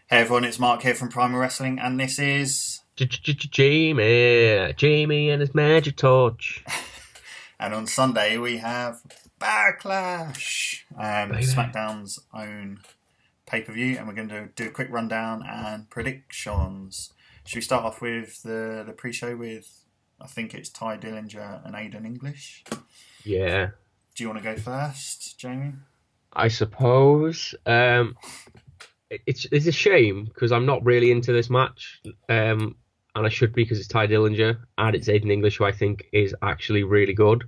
Hey everyone, it's Mark here from Primal Wrestling, and this is. Jamie and his magic torch, And on Sunday we have Backlash, baby. SmackDown's own pay per view, and we're going to do a quick rundown and predictions. Should we start off with the pre show with, I think it's Ty Dillinger and Aiden English? Yeah, Do you want to go first, Jamie? I suppose. It's a shame because I'm not really into this match, and I should be because it's Ty Dillinger and it's Aiden English, who I think is actually really good.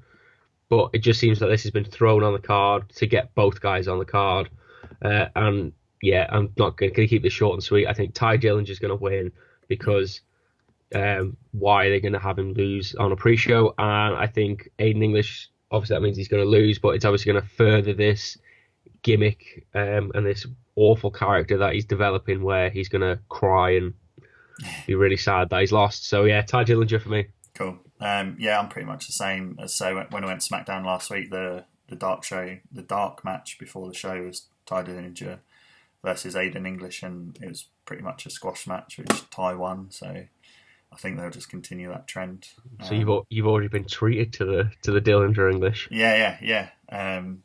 But it just seems like this has been thrown on the card to get both guys on the card, and yeah, I'm not going to keep this short and sweet. I think Ty Dillinger's going to win Yeah. because why are they going to have him lose on a pre-show? And I think Aiden English, obviously that means he's going to lose, but it's obviously going to further this gimmick and this awful character that he's developing, where he's going to cry and be really sad that he's lost. So yeah, Ty Dillinger for me. Cool. Yeah, I'm pretty much the same as so when I went to SmackDown last week. The dark show, the dark match before the show was Ty Dillinger versus Aiden English, and it was pretty much a squash match, which Ty won. So I think they'll just continue that trend. So you've already been treated to the Dillinger English. Yeah. And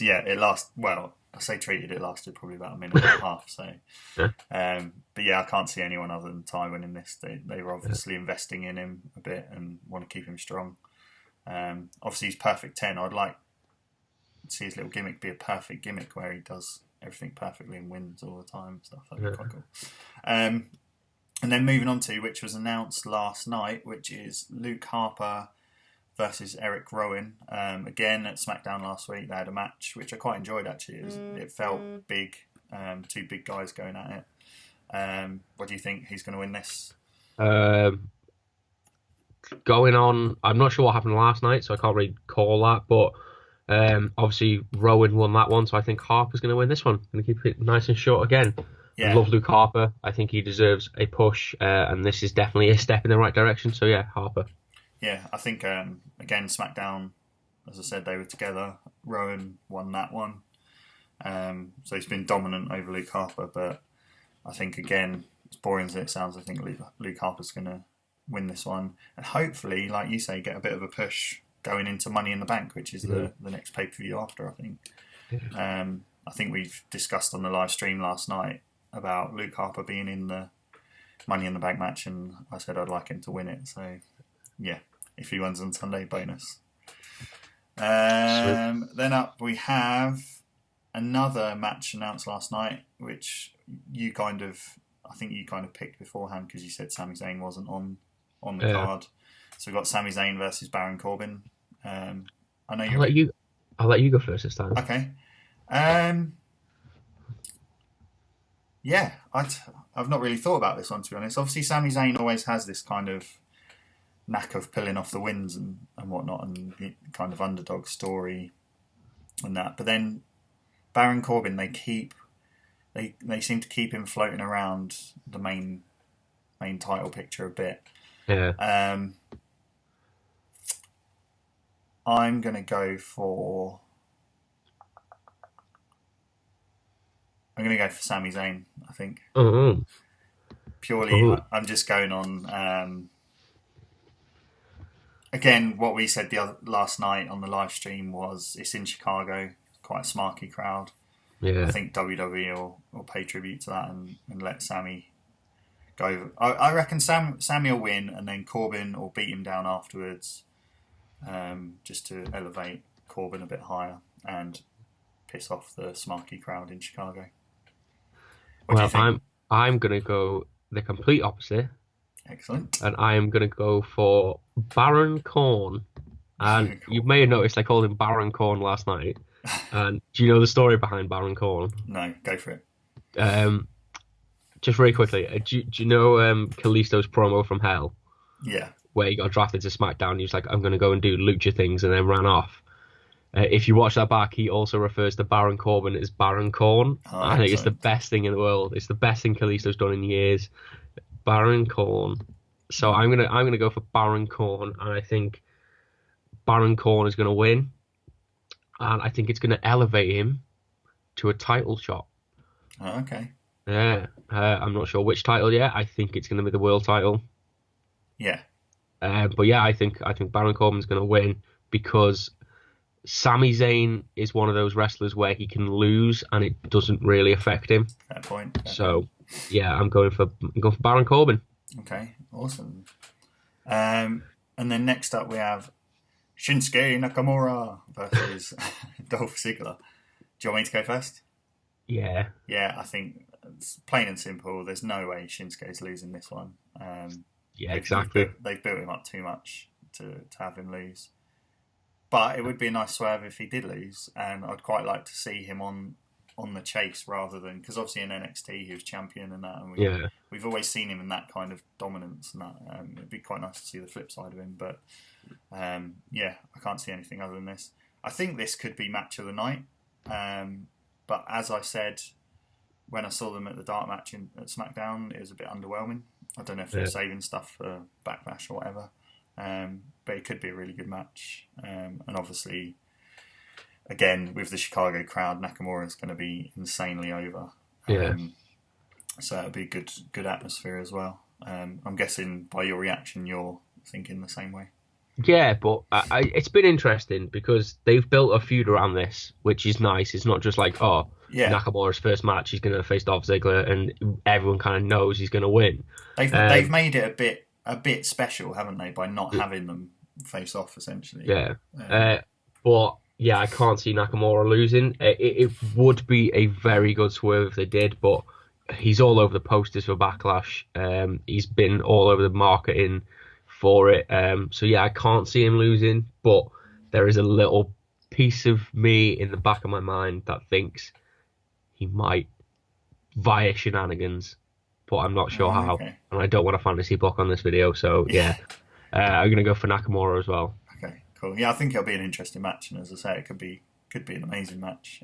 yeah, it lasts well. I say treated, it lasted probably about a minute and a half. So, Yeah, but yeah, I can't see anyone other than Tywin in this. They were yeah, obviously investing in him a bit and want to keep him strong. Obviously, he's perfect 10. I'd like to see his little gimmick be a perfect gimmick where he does everything perfectly and wins all the time and stuff. That'd be quite yeah. cool. Um, and then moving on to which was announced last night, which is Luke Harper versus Eric Rowan. Again at SmackDown last week, they had a match which I quite enjoyed. Actually, it felt big. Two big guys going at it. What do you think? He's going to win this? Um, Going on, I'm not sure what happened last night, so I can't really call that. But obviously Rowan won that one, so I think Harper's going to win this one. Going to keep it nice and short again. I Yeah, love Luke Harper. I think he deserves a push, and this is definitely a step in the right direction. So yeah, Harper. yeah. I think again SmackDown, as I said, they were together. Rowan won that one, so he's been dominant over Luke Harper. But I think again, as boring as it sounds, I think Luke Harper's going to win this one, and hopefully, like you say, get a bit of a push going into Money in the Bank, which is Mhm. the next pay per view after. I think. Yeah. I think we've discussed on the live stream last night about Luke Harper being in the Money in the Bank match, and I said I'd like him to win it. So yeah, if he wins on Sunday, bonus. Sweet. Then up we have another match announced last night, which you kind of, I think you kind of picked beforehand because you said Sami Zayn wasn't on the Yeah. card. So we've got Sami Zayn versus Baron Corbin. I know I'll you're a let big. you. I'll let you go first this time. Okay. Um, yeah, I've not really thought about this one, to be honest. Obviously, Sami Zayn always has this kind of knack of pulling off the wins and whatnot, and the kind of underdog story and that. But then Baron Corbin, they seem to keep him floating around the main title picture a bit. Yeah. Um, I'm gonna go for I'm gonna go for Sami Zayn. I think Oh. purely Oh. I'm just going on. Again, what we said last night on the live stream was it's in Chicago, quite a smarky crowd. I Yeah. think WWE will pay tribute to that and let Sammy go. I reckon Sammy will win, and then Corbin will beat him down afterwards, just to elevate Corbin a bit higher and piss off the smarky crowd in Chicago. What do you Well, think? I'm gonna go the complete opposite, Excellent. and I am gonna go for Baron Corn. And you Cool. may have noticed I called him Baron Corn last night. And do you know the story behind Baron Corn? No, go for it. Um, just very quickly, do you know Kalisto's promo from Hell, Yeah. where he got drafted to SmackDown? He was like, "I'm gonna go and do lucha things," and then ran off. If you watch that back, he also refers to Baron Corbin as Baron Corn. Oh, I think it's the excellent. best thing in the world. It's the best thing Kalisto's done in years. Baron Corn. So I'm gonna go for Baron Corn, and I think Baron Corn is gonna win, and I think it's gonna elevate him to a title shot. Oh, okay. I'm not sure which title yet. I think it's going to be the world title. Yeah. But yeah, I think Baron Corbin's going to win because Sami Zayn is one of those wrestlers where he can lose and it doesn't really affect him. Fair point. Fair So point. yeah, I'm going for Baron Corbin. Okay. Awesome. And then next up we have Shinsuke Nakamura versus Dolph Ziggler. Do you want me to go first? Yeah, Yeah, I think it's plain and simple. There's no way Shinsuke's losing this one. yeah, exactly. They've built him up too much to have him lose. But it would be a nice swerve if he did lose, and I'd quite like to see him on the chase rather than, because obviously in NXT he was champion and that, and Yeah, we've always seen him in that kind of dominance and that. It'd be quite nice to see the flip side of him, but yeah, I can't see anything other than this. I think this could be match of the night, but as I said when I saw them at the dark match at SmackDown, it was a bit underwhelming. I don't know if they're yeah, saving stuff for Backlash or whatever, but it could be a really good match. And obviously, again, with the Chicago crowd, Nakamura is going to be insanely over. yeah. So it'll be good atmosphere as well. I'm guessing by your reaction, you're thinking the same way. Yeah, but it's been interesting because they've built a feud around this, which is nice. It's not just like, oh, Yeah, Nakamura's first match, he's going to face Dolph Ziggler, and everyone kind of knows he's going to win. they've made it a bit special, haven't they, by not having them face off essentially. Yeah, Um, but yeah, I can't see Nakamura losing. It would be a very good swerve if they did, but he's all over the posters for Backlash. He's been all over the marketing for it. So yeah, I can't see him losing, but there is a little piece of me in the back of my mind that thinks he might via shenanigans, but I'm not sure how. okay. And I don't want a fantasy block on this video, so yeah, I'm gonna go for Nakamura as well. Okay, cool. Yeah, I think it'll be an interesting match, and as I say, it could be an amazing match.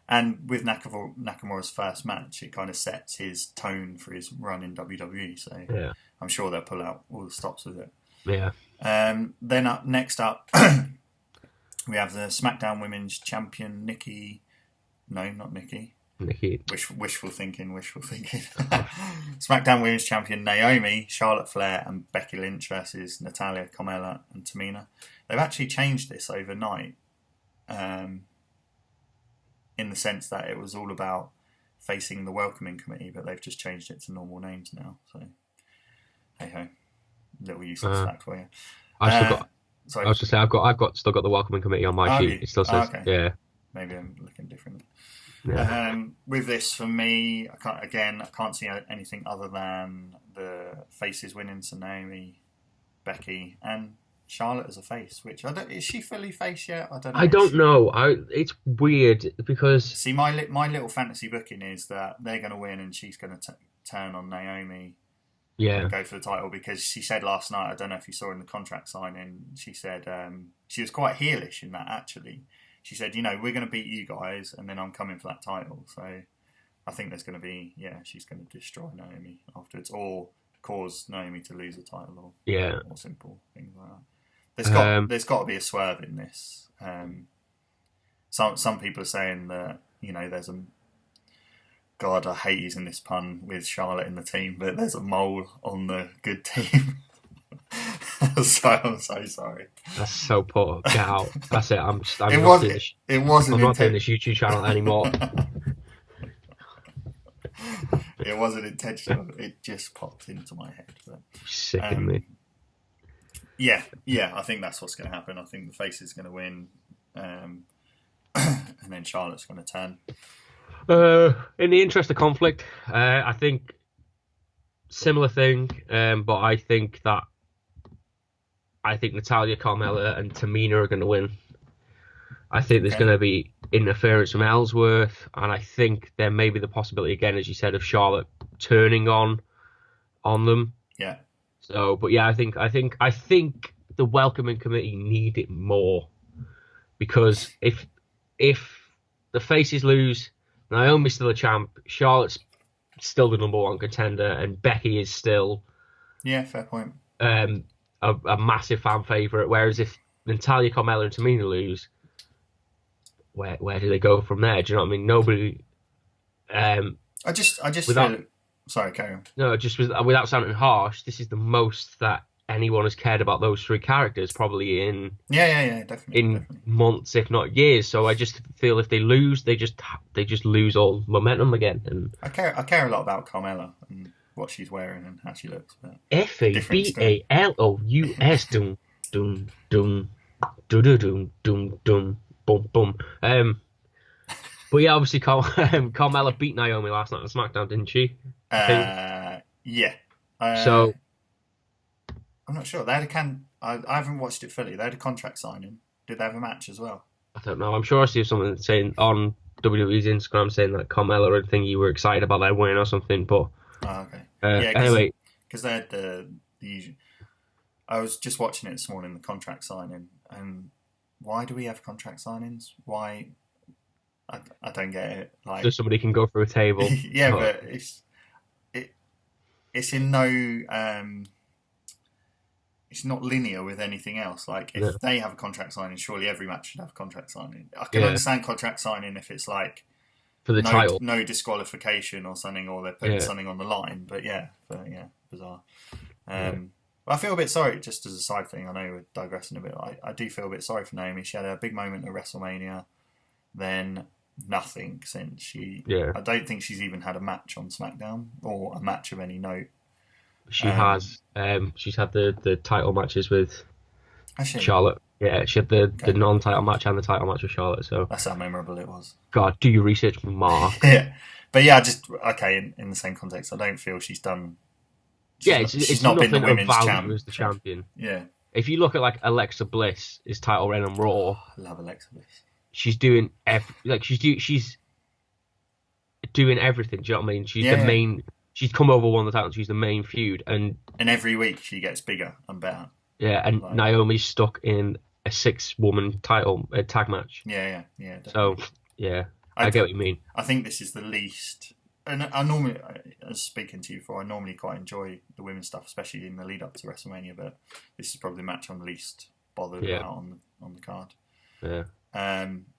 And with Nakamura's first match, it kind of sets his tone for his run in WWE. So Yeah, I'm sure they'll pull out all the stops with it. yeah, Then next up, we have the SmackDown Women's Champion Nikki. No, not Nikki. Nikki. Wishful thinking. SmackDown Women's Champion Naomi, Charlotte Flair, and Becky Lynch versus Natalia, Carmella, and Tamina. They've actually changed this overnight, in the sense that it was all about facing the welcoming committee, but they've just changed it to normal names now. So, hey ho, little useless fact for you. I still got. Sorry. I was just say I've still got the welcoming committee on my Have sheet. you? It still says Okay. yeah. Maybe I'm looking different. Yeah. With this, for me, I can't see anything other than the faces winning. So Naomi, Becky, and Charlotte as a face. Which is she fully face yet? I don't know. I don't know. It's weird because See, my little fantasy booking is that they're going to win and she's going to turn on Naomi yeah, and go for the title, because she said last night, I don't know if you saw in the contract signing, she said she was quite heelish in that actually. She said, we're going to beat you guys and then I'm coming for that title. So I think there's going to be, she's going to destroy Naomi afterwards or cause Naomi to lose the title yeah. or simple things like that. There's got to be a swerve in this. Some people are saying that, there's a... God, I hate using this pun with Charlotte in the team, but there's a mole on the good team. So I'm so sorry. That's so poor. Get out. That's it. I'm It not wasn't. doing this. It wasn't. I'm not doing this YouTube channel anymore. It wasn't intentional. It just popped into my head. But, Sicking me. yeah. I think that's what's going to happen. I think the face is going to win, and then Charlotte's going to turn. In the interest of conflict, I think similar thing, but I think Natalia, Carmella, and Tamina are going to win. I think there's going to be interference from Ellsworth, and I think there may be the possibility again, as you said, of Charlotte turning on them. Yeah. So, but yeah, I think the welcoming committee need it more, because if the faces lose, Naomi's still a champ, Charlotte's still the number one contender, and Becky is still fair point. A massive fan favourite. Whereas if Natalia, Carmella, and Tamina lose, where do they go from there? Do you know what I mean? Nobody. I just Without feel. Sorry, carry on. no, just without sounding harsh, this is the most that anyone has cared about those three characters probably Yeah, definitely, in definitely. months, if not years. So I just feel if they lose, they just lose all momentum again. And I care a lot about Carmella and what she's wearing and how she looks, but different story. FABALOUS, doom doom doom doom doom doom doom doom boom boom. But yeah, obviously Carmella beat Naomi last night on SmackDown, didn't she? I think Yeah. Uh, so. I'm not sure. They had a I haven't watched it fully. They had a contract signing. Did they have a match as well? I don't know. I'm sure I see something saying on WWE's Instagram saying that Carmella or thing you were excited about their win or something. But Oh, okay. Yeah, anyway, because they had the usual. I was just watching it this morning, the contract signing, and why do we have contract signings? Why? I don't get it. so Like, somebody can go through a table. yeah, But but it it's in no it's not linear with anything else. Like, yeah, if they have a contract signing, surely every match should have a contract signing. I can yeah, understand contract signing if it's like for the title. no disqualification or something, or they're putting Yeah, something on the line. But yeah, bizarre. yeah. I feel a bit sorry, just as a side thing. I know we're digressing a bit. I do feel a bit sorry for Naomi. She had a big moment at WrestleMania, then nothing since. Yeah. I don't think she's even had a match on SmackDown or a match of any note. She Um, has. She's had the title matches with Actually, Charlotte. Yeah, she had the okay, non-title match and the title match with Charlotte. So, that's how memorable it was. God, do your research, Mark. Yeah, but yeah, just okay. In the same context, I don't feel she's done. Yeah, She's it's not been the nothing of women's value champ. as the champion. Yeah, If you look at like Alexa Bliss, is title reign on Raw, I love Alexa Bliss. she's doing she's doing everything. Do you know what I mean? She's the Yeah, main. She's come over, won the title. She's the main feud, and and every week she gets bigger and better. yeah, and Like, Naomi's stuck in a six-woman title tag match. yeah, So definitely. yeah, I, I get what you mean. I think this is the least. And I normally, as speaking to you before, I normally quite enjoy the women's stuff, especially in the lead up to WrestleMania. But this is probably the match I'm least bothered Yeah, about on the card. yeah.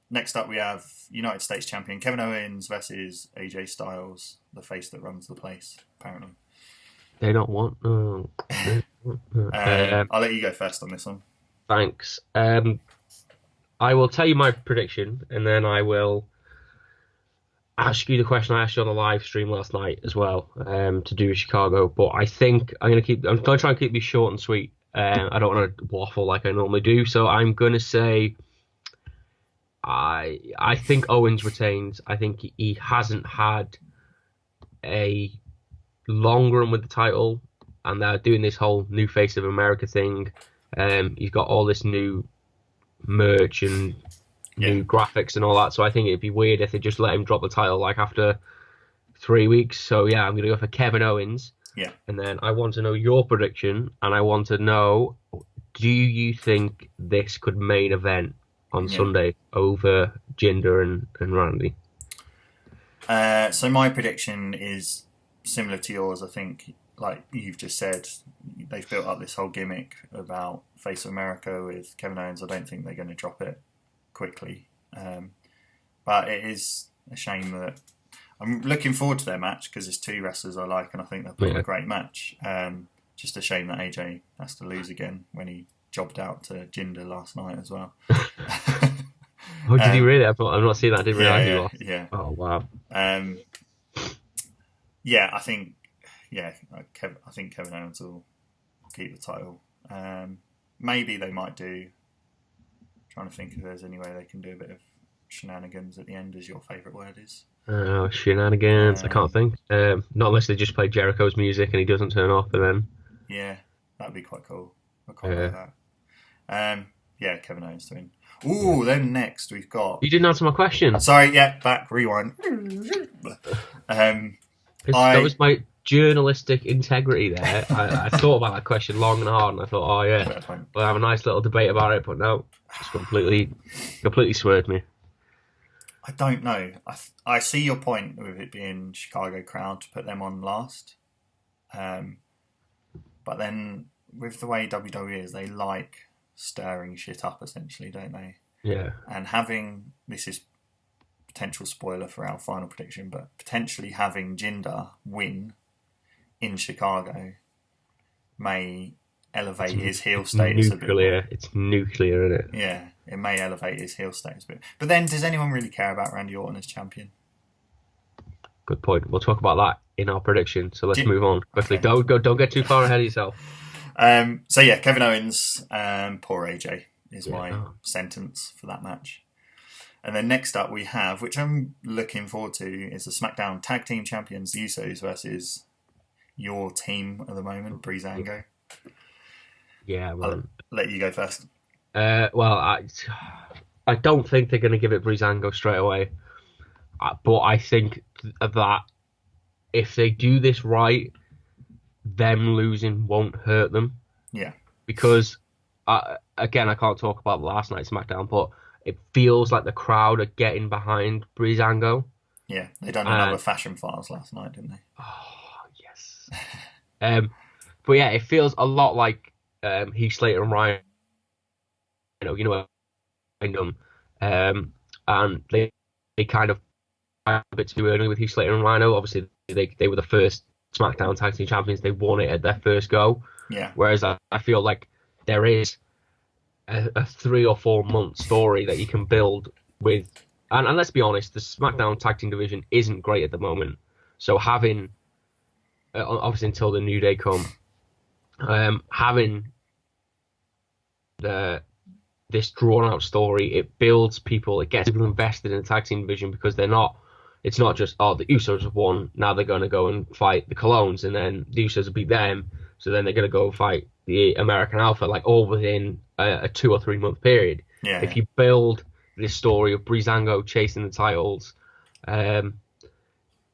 Next up, we have United States Champion Kevin Owens versus AJ Styles, the face that runs the place, apparently. They don't want. No. I'll let you go first on this one. Thanks. I will tell you my prediction, and then I will ask you the question I asked you on the live stream last night as well, to do with Chicago. But I think I'm going to try and keep these short and sweet. I don't want to waffle like I normally do, so I'm going to say I think Owens retains. I think he hasn't had a long run with the title, and they're doing this whole new face of America thing. He's got all this new merch and Yeah, new graphics and all that. So I think it'd be weird if they just let him drop the title like after 3 weeks. So yeah, I'm gonna go for Kevin Owens. yeah, And then I want to know your prediction, and I want to know, do you think this could main event on yeah. Sunday over Jinder and Randy? So my prediction is similar to yours. I think, like you've just said, they've built up this whole gimmick about Face of America with Kevin Owens. I don't think they're going to drop it quickly. But it is a shame that I'm looking forward to their match because it's two wrestlers I like and I think they'll put on a great match. Just a shame that AJ has to lose again when he jobbed out to Jinder last night as well. Oh, did he really? I'm not seeing that. I didn't realise he yeah, lost. yeah. Oh, wow. Yeah, I think I think Kevin Owens will keep the title. Maybe they might do. Trying to think if there's any way they can do a bit of shenanigans at the end, as your favourite word is. Shenanigans. I can't think. Not unless they just play Jericho's music and he doesn't turn off, and then Yeah, that'd be quite cool. I quite like that. Yeah, Kevin Owens to win. Ooh, then next we've got. you didn't answer my question. Sorry, yeah, back rewind. That was my journalistic integrity there. I thought about that question long and hard, and I thought, oh yeah, we'll have a nice little debate about it. But no, just completely swerved me. I don't know. I see your point with it being Chicago crowd to put them on last. But then with the way WWE is, they like stirring shit up essentially, don't they? Yeah. And this is potential spoiler for our final prediction, but potentially having Jinder win in Chicago may elevate his heel status a bit more. It's nuclear, isn't it? Yeah, it may elevate his heel status a bit. But then, does anyone really care about Randy Orton as champion? Good point. We'll talk about that in our prediction. So let's move on quickly. Okay. Don't get too far ahead of yourself. So yeah, Kevin Owens, poor AJ is my sentence for that match. And then next up we have, which I'm looking forward to, is the SmackDown Tag Team Champions, the Usos versus your team at the moment, Breezango. Yeah, well, I'll let you go first. Well, I don't think they're going to give it Breezango straight away. But I think that if they do this right, them losing won't hurt them. Yeah. Because, again, I can't talk about last night's SmackDown, but it feels like the crowd are getting behind Breezango. Yeah, they done another Fashion Files last night, didn't they? Oh, yes. But yeah, it feels a lot like Heath Slater and Ryan. You know, and they kind of a bit too early with Heath Slater and Rhino. Obviously, they were the first SmackDown Tag Team Champions. They won it at their first go. Yeah. Whereas I feel like there is a 3 or 4 month story that you can build with. And let's be honest, the SmackDown Tag Team division isn't great at the moment. So having, obviously until the New Day come, having this drawn out story, it builds people, it gets people invested in the tag team division because it's not just, the Usos have won, now they're going to go and fight the Colognes, and then the Usos will beat them, so then they're going to go fight the American Alpha, like all within a 2 or 3 month period. Yeah. If you build this story of Breezango chasing the titles, then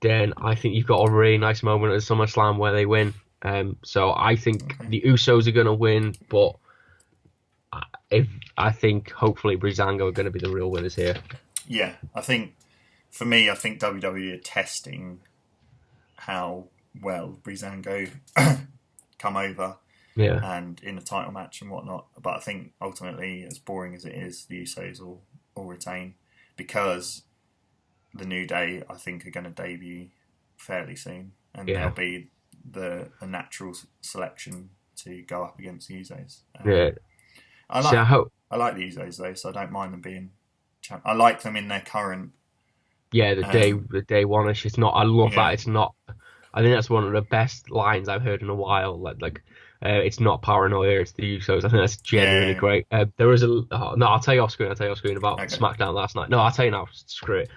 I think you've got a really nice moment at SummerSlam where they win. So I think the Usos are going to win, but I think hopefully Breezango are going to be the real winners here. Yeah, I think WWE are testing how well Breezango come over, and in a title match and whatnot. But I think ultimately, as boring as it is, the Usos will retain because the New Day, I think, are going to debut fairly soon, and they'll be the natural selection to go up against the Usos. I like the Usos though, so I don't mind them being. I like them in their current. Yeah, the day one-ish. It's not. I love that. It's not. I think that's one of the best lines I've heard in a while. It's not paranoia. It's the Usos. I think that's genuinely great. There is a. No, I'll tell you off screen. About SmackDown last night. No, I'll tell you now. Screw it.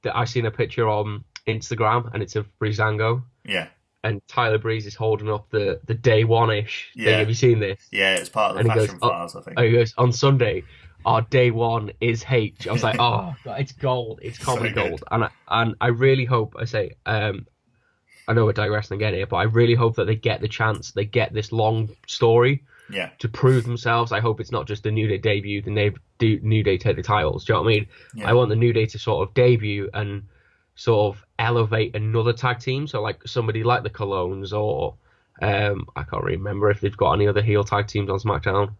I've seen a picture on Instagram, and it's of Breezango. Yeah. And Tyler Breeze is holding up the day one-ish thing. Have you seen this? Yeah, it's part of the Fashion Files, I think. He goes, on Sunday, our day one is H. I was like, oh, God, it's gold. It's comedy gold. And I really hope, I know we're digressing again here, but I really hope that they get the chance, they get this long story to prove themselves. I hope it's not just the New Day debut, the New Day take the titles. Do you know what I mean? Yeah. I want the New Day to sort of debut and sort of elevate another tag team, so like somebody like the Colognes or I can't remember if they've got any other heel tag teams on SmackDown.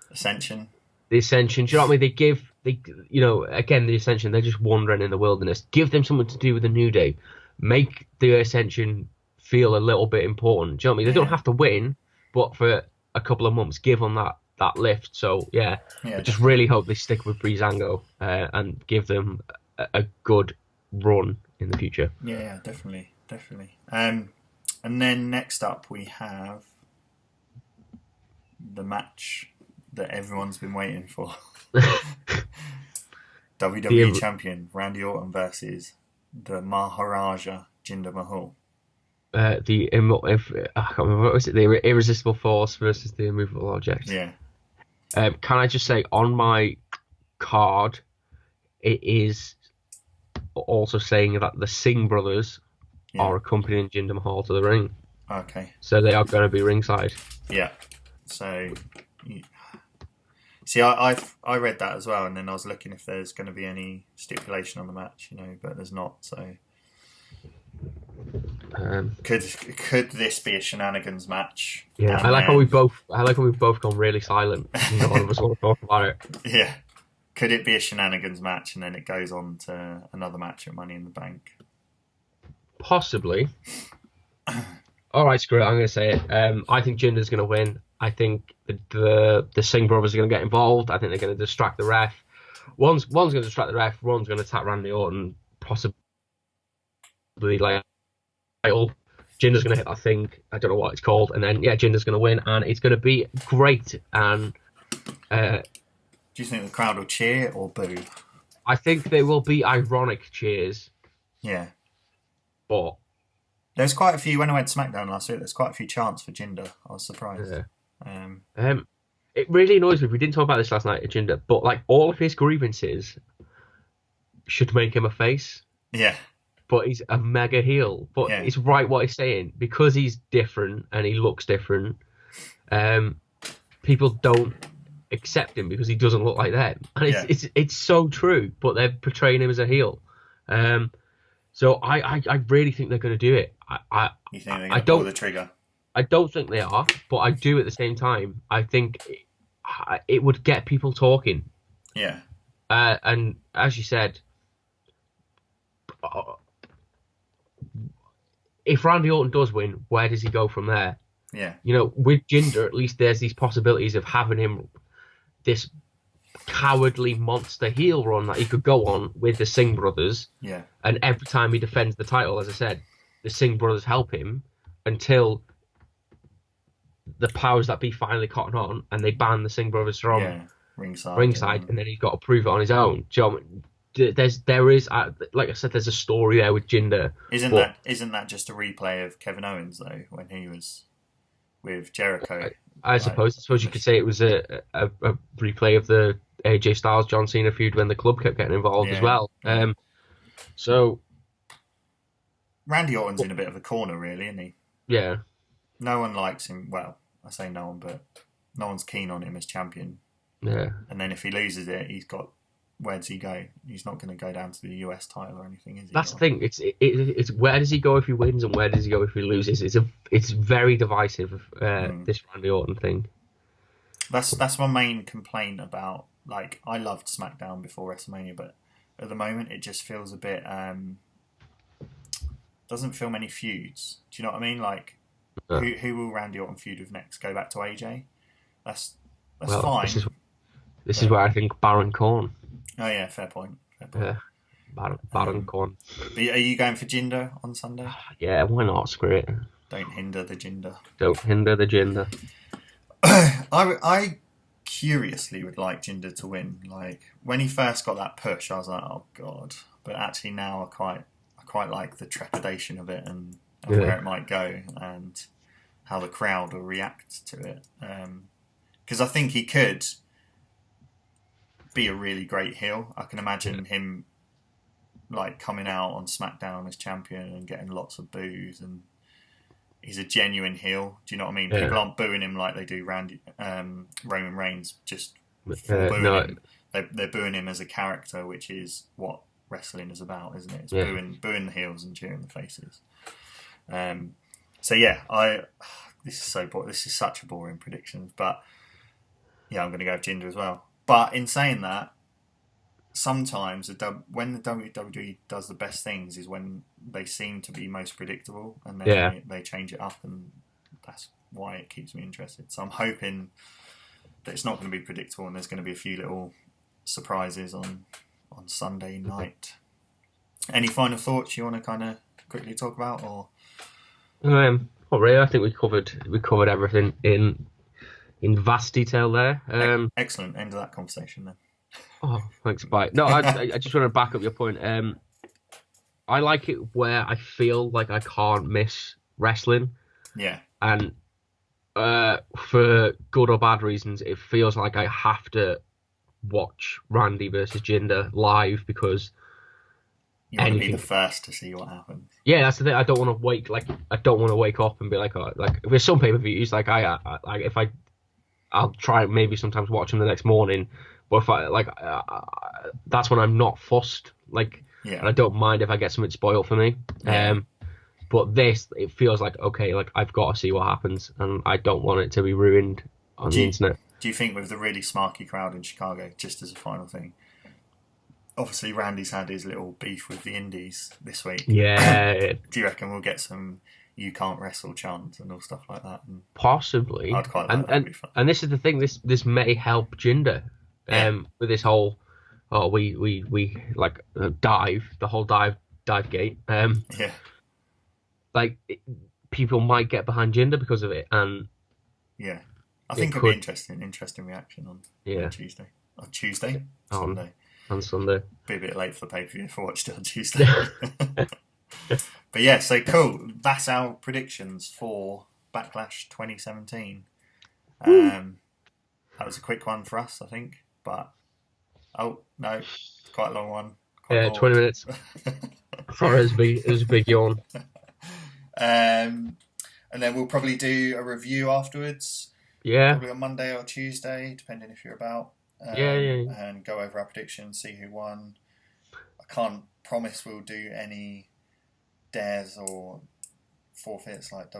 Ascension. The Ascension, do you know what I mean? The Ascension, they're just wandering in the wilderness. Give them something to do with the New Day. Make the Ascension feel a little bit important. Do you know what I mean? They don't have to win, but for a couple of months, give them that lift. So I just really hope they stick with Breezango and give them a good run in the future. Yeah, definitely. And then next up we have the match that everyone's been waiting for. WWE Champion Randy Orton versus the Maharaja Jinder Mahal. I can't remember, what was it? The Irresistible Force versus the Immovable Object. Yeah. Can I just say, on my card, it is also saying that the Singh brothers are accompanying Jinder Mahal to the ring. Okay. So they are going to be ringside. Yeah. So, see, I read that as well, and then I was looking if there's going to be any stipulation on the match, but there's not. So, could this be a shenanigans match? Yeah, I like how we've both gone really silent. None of us want to talk about it. Yeah. Could it be a shenanigans match and then it goes on to another match at Money in the Bank? Possibly. All right, screw it. I'm going to say it. I think Jinder's going to win. I think the Singh brothers are going to get involved. I think they're going to distract the ref. One's going to distract the ref. One's going to attack Randy Orton, possibly like title. Jinder's going to hit that thing. I don't know what it's called. And then, Jinder's going to win. And it's going to be great. And do you think the crowd will cheer or boo? I think there will be ironic cheers. Yeah. But there's quite a few, when I went to SmackDown last week, there's quite a few chants for Jinder. I was surprised. Yeah. It really annoys me. We didn't talk about this last night at Jinder, but like all of his grievances should make him a face. Yeah. But he's a mega heel. But it's right what he's saying. Because he's different and he looks different, people don't accept him because he doesn't look like them. And it's so true, but they're portraying him as a heel. So I really think they're going to do it. You think they're going to pull the trigger? I don't think they are, but I do at the same time. I think it would get people talking. Yeah. And as you said, if Randy Orton does win, where does he go from there? Yeah. You know, with Jinder, at least there's these possibilities of having him this cowardly monster heel run that he could go on with the Singh brothers. Yeah. And every time he defends the title, as I said, the Singh brothers help him until the powers that be finally cotton on and they ban the Singh brothers from ringside, and then he's got to prove it on his own. So there is, like I said, there's a story there with Jinder. Isn't that just a replay of Kevin Owens though, when he was with Jericho? I suppose you could say it was a replay of the AJ Styles John Cena feud when the club kept getting involved as well. So Randy Orton's in a bit of a corner, really, isn't he? Yeah. No one likes him. Well, I say no one, but no one's keen on him as champion. Yeah. And then if he loses it, where does he go? He's not going to go down to the US title or anything, is he? That's the thing. It's where does he go if he wins and where does he go if he loses? It's very divisive. This Randy Orton thing. That's my main complaint about. Like, I loved SmackDown before WrestleMania, but at the moment it just feels a bit. Doesn't feel many feuds. Do you know what I mean? Like, who will Randy Orton feud with next? Go back to AJ? That's fine. This is where I think Baron Corbin. Oh yeah, fair point. Yeah, Baron Corbin. Are you going for Jinder on Sunday? Yeah, why not? Screw it. Don't hinder the Jinder. Don't hinder the Jinder. I curiously would like Jinder to win. Like, when he first got that push, I was like, oh god. But actually now I quite like the trepidation of it and where it might go and how the crowd will react to it. Because I think he could be a really great heel. I can imagine him like coming out on SmackDown as champion and getting lots of boos, and he's a genuine heel. Do you know what I mean? People aren't booing him like they do Roman Reigns just for booing him. They're booing him as a character, which is what wrestling is about, isn't it? It's booing the heels and cheering the faces. So yeah, this is so boring. This is such a boring prediction, but yeah, I'm going to go with Jinder as well. But in saying that, sometimes when the WWE does the best things is when they seem to be most predictable, and then they change it up, and that's why it keeps me interested. So I'm hoping that it's not going to be predictable, and there's going to be a few little surprises on Sunday night. Any final thoughts you want to kind of quickly talk about, or? Not really. I think we covered everything in vast detail there. Excellent. End of that conversation then. Oh, thanks. Bye. No, I just want to back up your point. I like it where I feel like I can't miss wrestling. Yeah. And for good or bad reasons, it feels like I have to watch Randy versus Jinder live because you want to be the first to see what happens. Yeah, that's the thing. I don't want to wake up and be like, oh, like with some pay-per-views, like I'll try maybe sometimes watch them the next morning, but if I that's when I'm not fussed. Like, and I don't mind if I get something spoiled for me. Yeah. But it feels like okay, like I've got to see what happens, and I don't want it to be ruined on the internet. Do you think with the really smarky crowd in Chicago, just as a final thing, obviously Randy's had his little beef with the Indies this week. Yeah. Do you reckon we'll get some "you can't wrestle" chants and all stuff like that? And Possibly. I'd quite like that. That'd be fun. And this is the thing. This may help Jinder. With this whole we dive, the whole dive gate. Like people might get behind Jinder because of it, and yeah, I think it'll be interesting reaction on Tuesday. On Tuesday? Sunday. On Sunday. Be a bit late for the pay-per-view if I watched it on Tuesday. But yeah, so cool. That's our predictions for Backlash 2017. That was a quick one for us, I think. But, no, it's quite a long one. 20 minutes. Sorry, it was a big yawn. And then we'll probably do a review afterwards. Yeah. Probably on Monday or Tuesday, depending if you're about. And go over our predictions, see who won. I can't promise we'll do any dares or forfeits like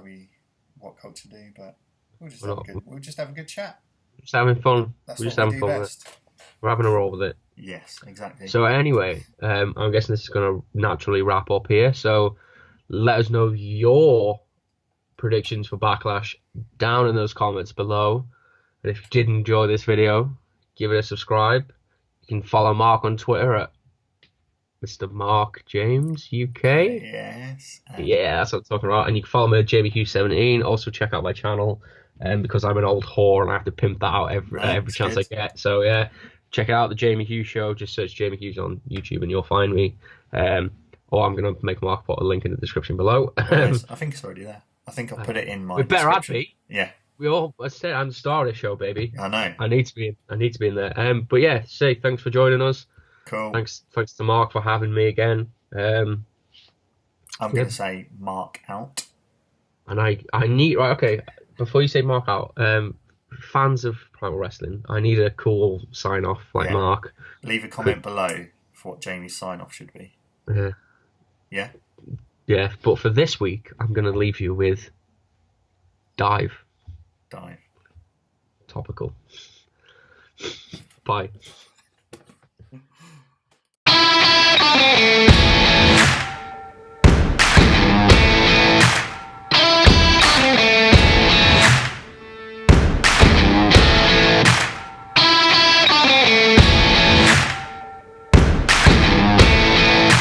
What Culture do, but we'll just have a good chat. Just having fun. That's We're just what we having do fun best. with it. We're having a roll with it. Yes, exactly. So anyway, I'm guessing this is going to naturally wrap up here. So let us know your predictions for Backlash down in those comments below. And if you did enjoy this video, give it a subscribe. You can follow Mark on Twitter at Mr. Mark James UK. Yes. Yeah, that's what I'm talking about. And you can follow me at JammyQ17. Also check out my channel, because I'm an old whore and I have to pimp that out every chance I get. So yeah, check out the Jamie Hughes Show. Just search Jamie Hughes on YouTube and you'll find me. Or I'm going to make Mark put a link in the description below. I think it's already there. I think I'll put it in my We better add description. me. Yeah. I said I'm the star of this show, baby. I know. I need to be in there. But yeah, say thanks for joining us. Cool. Thanks to Mark for having me again. I'm going to say Mark out. And I need before you say Mark out, fans of Primal Wrestling, I need a cool sign off like Mark. Leave a comment below for what Jamie's sign off should be. Yeah. Yeah, but for this week, I'm going to leave you with Dive. Dive. Topical. Bye.